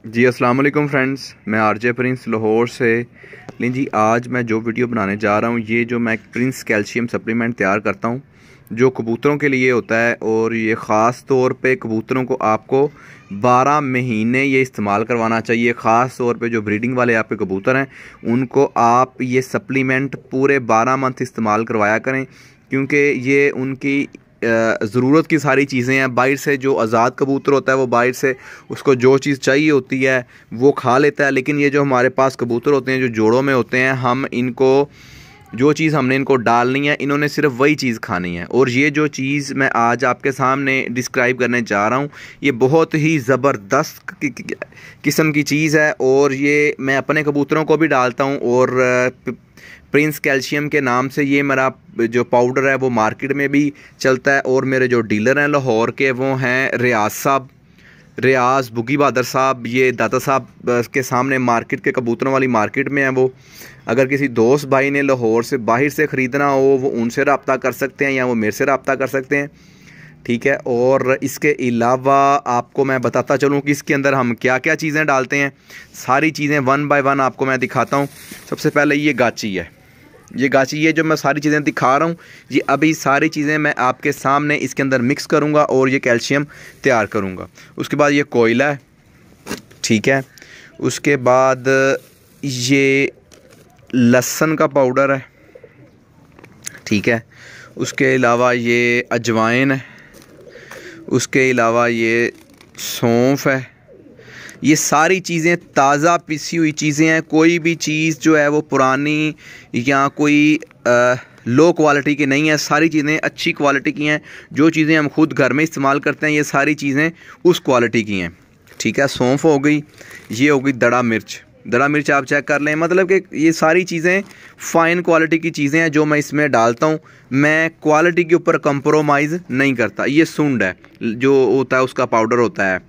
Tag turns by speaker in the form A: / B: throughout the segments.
A: जी अस्सलाम वालेकुम फ्रेंड्स, मैं आरजे प्रिंस लाहौर से। लेकिन जी आज मैं जो वीडियो बनाने जा रहा हूँ, ये जो मैं प्रिंस कैल्शियम सप्लीमेंट तैयार करता हूँ जो कबूतरों के लिए होता है, और ये ख़ास तौर पे कबूतरों को आपको 12 महीने ये इस्तेमाल करवाना चाहिए। ख़ास तौर पे जो ब्रीडिंग वाले आपके कबूतर हैं उनको आप ये सप्लीमेंट पूरे 12 मंथ इस्तेमाल करवाया करें, क्योंकि ये उनकी ज़रूरत की सारी चीज़ें हैं। बाहर से जो आज़ाद कबूतर होता है वो बाहर से उसको जो चीज़ चाहिए होती है वो खा लेता है, लेकिन ये जो हमारे पास कबूतर होते हैं जो जोड़ों में होते हैं, हम इनको जो चीज़ हमने इनको डालनी है इन्होंने सिर्फ वही चीज़ खानी है। और ये जो चीज़ मैं आज आपके सामने डिस्क्राइब करने जा रहा हूँ ये बहुत ही ज़बरदस्त किस्म की चीज़ है, और ये मैं अपने कबूतरों को भी डालता हूँ। और प्रिंस कैल्शियम के नाम से ये मेरा जो पाउडर है वो मार्केट में भी चलता है, और मेरे जो डीलर हैं लाहौर के वो हैं रियाज साहब, रियाज बुगी बहादुर साहब। ये दाता साहब के सामने मार्केट के कबूतरों वाली मार्केट में है वो। अगर किसी दोस्त भाई ने लाहौर से बाहर से ख़रीदना हो वो उनसे रब्ता कर सकते हैं या वो मेरे से रब्ता कर सकते हैं, ठीक है। और इसके अलावा आपको मैं बताता चलूँ कि इसके अंदर हम क्या क्या चीज़ें डालते हैं। सारी चीज़ें वन बाय वन आपको मैं दिखाता हूँ। सबसे पहले ये गाची है, ये गाची, ये जो मैं सारी चीज़ें दिखा रहा हूँ ये अभी सारी चीज़ें मैं आपके सामने इसके अंदर मिक्स करूँगा और ये कैल्शियम तैयार करूँगा। उसके बाद ये कोयला है, ठीक है। उसके बाद ये लहसुन का पाउडर है, ठीक है। उसके अलावा ये अजवाइन है, उसके अलावा ये सौंफ है। ये सारी चीज़ें ताज़ा पिसी हुई चीज़ें हैं। कोई भी चीज़ जो है वो पुरानी या कोई लो क्वालिटी की नहीं है, सारी चीज़ें अच्छी क्वालिटी की हैं। जो चीज़ें हम खुद घर में इस्तेमाल करते हैं ये सारी चीज़ें उस क्वालिटी की हैं, ठीक है। सौंफ हो गई, ये हो गई दड़ा मिर्च, दड़ा मिर्च आप चेक कर लें। मतलब कि ये सारी चीज़ें फ़ाइन क्वालिटी की चीज़ें हैं जो मैं इसमें डालता हूँ। मैं क्वालिटी के ऊपर कंप्रोमाइज़ नहीं करता। ये सूंड है जो होता है उसका पाउडर होता है,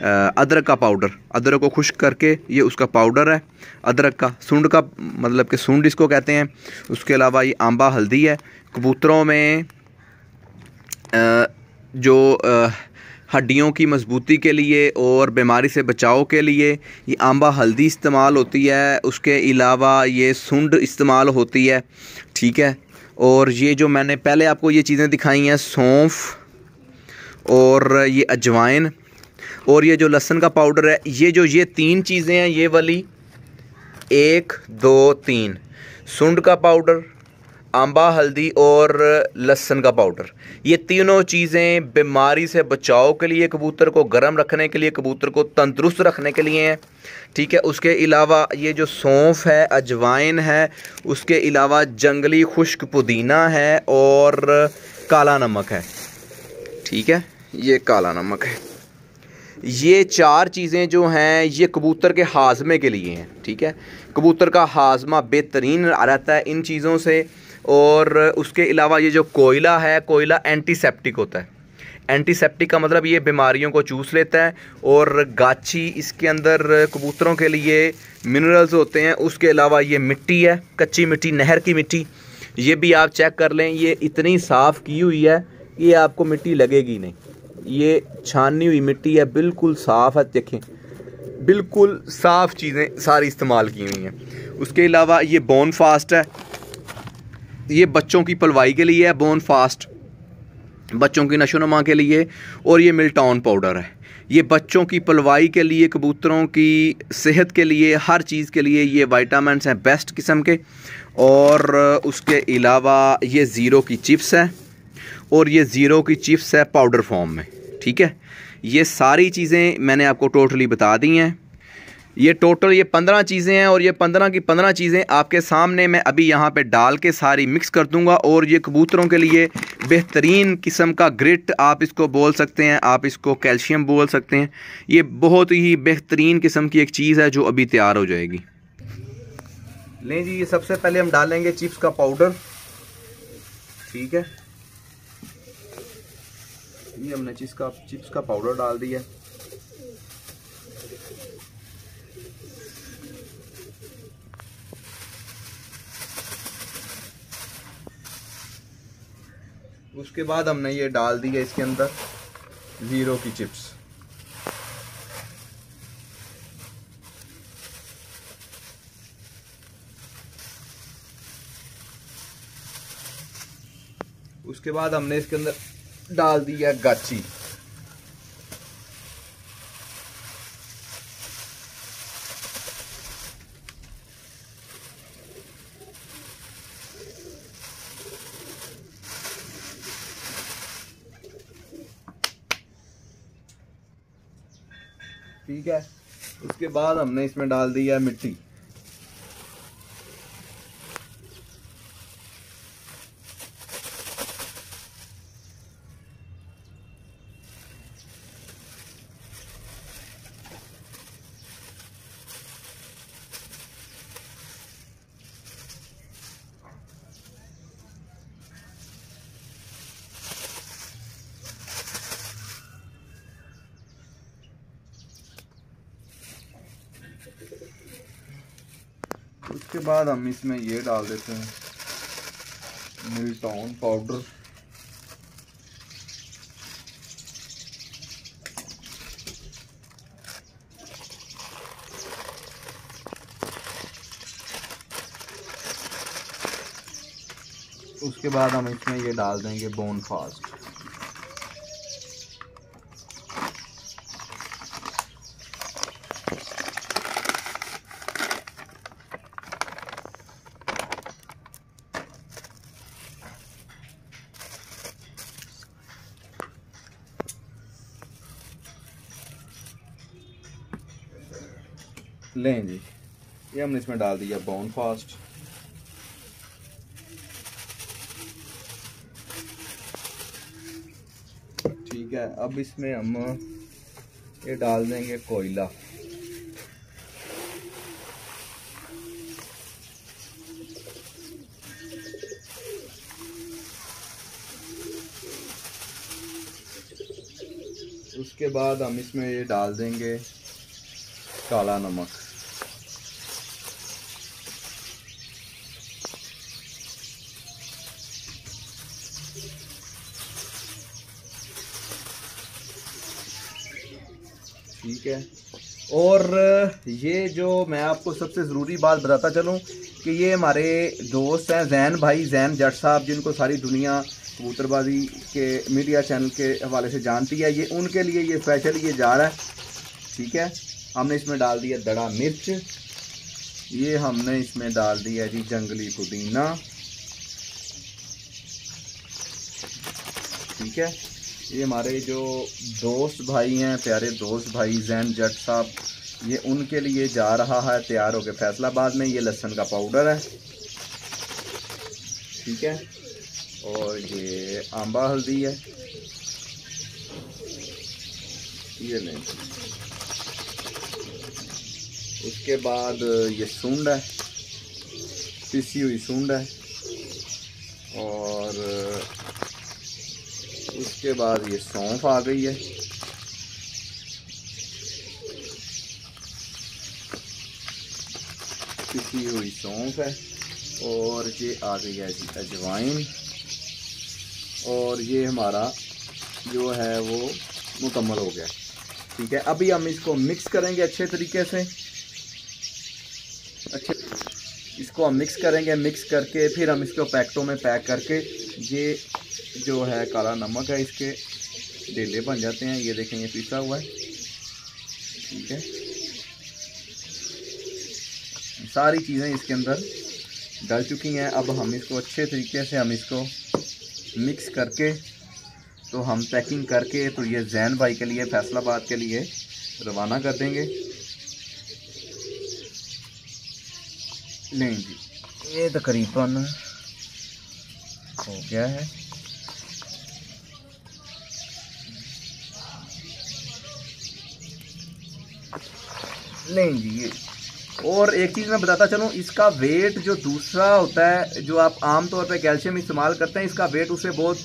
A: अदरक का पाउडर, अदरक को खुश्क करके ये उसका पाउडर है अदरक का, सूंड का मतलब कि सूंड इसको कहते हैं। उसके अलावा ये आंबा हल्दी है। कबूतरों में जो हड्डियों की मजबूती के लिए और बीमारी से बचाव के लिए ये आंबा हल्दी इस्तेमाल होती है। उसके अलावा ये सूंड इस्तेमाल होती है, ठीक है। और ये जो मैंने पहले आपको ये चीज़ें दिखाई हैं, सौंफ और ये अजवाइन और ये जो लहसुन का पाउडर है, ये तीन चीज़ें हैं, ये वाली 1 2 3, सूंड का पाउडर, आंबा हल्दी और लहसुन का पाउडर। ये तीनों चीज़ें बीमारी से बचाव के लिए, कबूतर को गर्म रखने के लिए, कबूतर को तंदुरुस्त रखने के लिए हैं, ठीक है। उसके अलावा ये जो सौंफ है, अजवाइन है, उसके अलावा जंगली खुश्क पुदीना है और काला नमक है, ठीक है। ये काला नमक है। ये 4 चीज़ें जो हैं ये कबूतर के हाजमे के लिए हैं, ठीक है। कबूतर का हाजमा बेहतरीन रहता है इन चीज़ों से। और उसके अलावा ये जो कोयला है, कोयला एंटीसेप्टिक होता है। एंटीसेप्टिक का मतलब ये बीमारियों को चूस लेता है। और गाची, इसके अंदर कबूतरों के लिए मिनरल्स होते हैं। उसके अलावा ये मिट्टी है, कच्ची मिट्टी, नहर की मिट्टी, ये भी आप चेक कर लें। ये इतनी साफ़ की हुई है कि आपको मिट्टी लगेगी नहीं। ये छानी हुई मिट्टी है, बिल्कुल साफ़ है, देखें बिल्कुल साफ़ चीज़ें सारी इस्तेमाल की हुई हैं। उसके अलावा ये बोन फास्ट है, ये बच्चों की पलवाई के लिए है, बोन फास्ट बच्चों की नशोनुमा के लिए। और ये मिल्टॉन पाउडर है, ये बच्चों की पलवाई के लिए, कबूतरों की सेहत के लिए, हर चीज़ के लिए ये विटामिन्स हैं बेस्ट किस्म के। और उसके अलावा ये ज़ीरो की चिप्स है, और ये ज़ीरो की चिप्स है पाउडर फॉर्म में, ठीक है। ये सारी चीज़ें मैंने आपको टोटली बता दी हैं। ये टोटल ये 15 चीज़ें हैं, और ये 15 की 15 चीज़ें आपके सामने मैं अभी यहाँ पे डाल के सारी मिक्स कर दूँगा। और ये कबूतरों के लिए बेहतरीन किस्म का ग्रिट आप इसको बोल सकते हैं, आप इसको कैल्शियम बोल सकते हैं। ये बहुत ही बेहतरीन किस्म की एक चीज़ है जो अभी तैयार हो जाएगी। लें जी, ये सबसे पहले हम डालेंगे चिप्स का पाउडर, ठीक है। ये हमने चिप्स का पाउडर डाल दिया। उसके बाद हमने ये डाल दिया इसके अंदर ज़ीरो की चिप्स, उसके बाद हमने इसके अंदर डाल दिया गाची। ठीक है, उसके बाद हमने इसमें डाल दिया मिट्टी। उसके बाद हम इसमें ये डाल देते हैं मिल्टॉन पाउडर। उसके बाद हम इसमें ये डाल देंगे बोनफास्ट। लें जी, ये हमने इसमें डाल दिया बोनफास्ट। ठीक है, अब इसमें हम ये डाल देंगे कोयला। उसके बाद हम इसमें ये डाल देंगे काला नमक। ठीक है, और ये जो मैं आपको सबसे ज़रूरी बात बताता चलूँ कि ये हमारे दोस्त हैं जैन भाई, जैन जट साहब, जिनको सारी दुनिया कबूतरबाजी के मीडिया चैनल के हवाले से जानती है। ये उनके लिए ये स्पेशल ये जा रहा है। ठीक है, हमने इसमें डाल दिया दड़ा मिर्च, ये हमने इसमें डाल दिया जी जंगली पुदीना। ठीक है, ये हमारे जो दोस्त भाई हैं, प्यारे दोस्त भाई जैन जट साहब, ये उनके लिए जा रहा है तैयार होकर फैसलाबाद में। ये लहसुन का पाउडर है। ठीक है, और ये आंबा हल्दी है, ये लें। उसके बाद ये सूंड है, पिसी हुई सूंड है, और उसके बाद ये सौंफ आ गई है। पिसी हुई सौंफ है, और ये आ गई है जी अजवाइन, और ये हमारा जो है वो मुकम्मल हो गया। ठीक है, अभी हम इसको मिक्स करेंगे अच्छे तरीके से। अच्छे इसको हम मिक्स करेंगे, मिक्स करके फिर हम इसको पैकेटों में पैक करके, ये जो है काला नमक है, इसके डेले बन जाते हैं। ये देखें, ये पिसा हुआ है। ठीक है, सारी चीज़ें इसके अंदर डल चुकी हैं। अब हम इसको अच्छे तरीके से हम इसको मिक्स करके तो हम पैकिंग करके तो ये जैन भाई के लिए फैसलाबाद के लिए रवाना कर देंगे। नहीं जी, ये तकरीबन हो गया है। नहीं जी, ये और एक चीज़ मैं बताता चलूँ, इसका वेट जो दूसरा होता है, जो आप आम तौर पे कैल्शियम इस्तेमाल करते हैं, इसका वेट उससे बहुत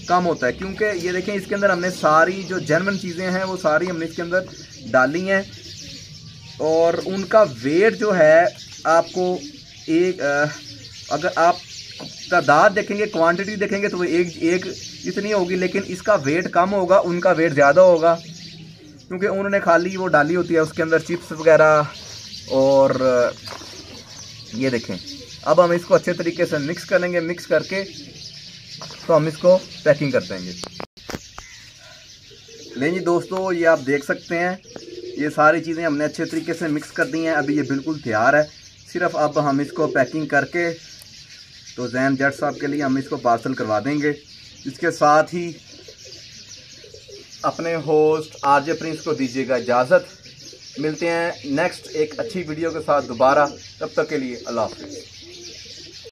A: कम होता है। क्योंकि ये देखें, इसके अंदर हमने सारी जो जेन्युइन चीज़ें हैं वो सारी हमने इसके अंदर डाली हैं, और उनका वेट जो है आपको एक अगर आप तादाद देखेंगे, क्वांटिटी देखेंगे तो वो एक इतनी होगी, लेकिन इसका वेट कम होगा, उनका वेट ज़्यादा होगा, क्योंकि उन्होंने खाली वो डाली होती है उसके अंदर चिप्स वगैरह। और ये देखें, अब हम इसको अच्छे तरीके से मिक्स करेंगे। मिक्स करके तो हम इसको पैकिंग कर देंगे। लें जी दोस्तों, ये आप देख सकते हैं, ये सारी चीज़ें हमने अच्छे तरीके से मिक्स कर दी हैं। अभी ये बिल्कुल तैयार है। सिर्फ अब हम इसको पैकिंग करके तो जैन जट साहब के लिए हम इसको पार्सल करवा देंगे। इसके साथ ही अपने होस्ट आरजे प्रिंस को दीजिएगा इजाज़त। मिलते हैं नेक्स्ट एक अच्छी वीडियो के साथ दोबारा। तब तक के लिए अल्लाह हाफ़िज़।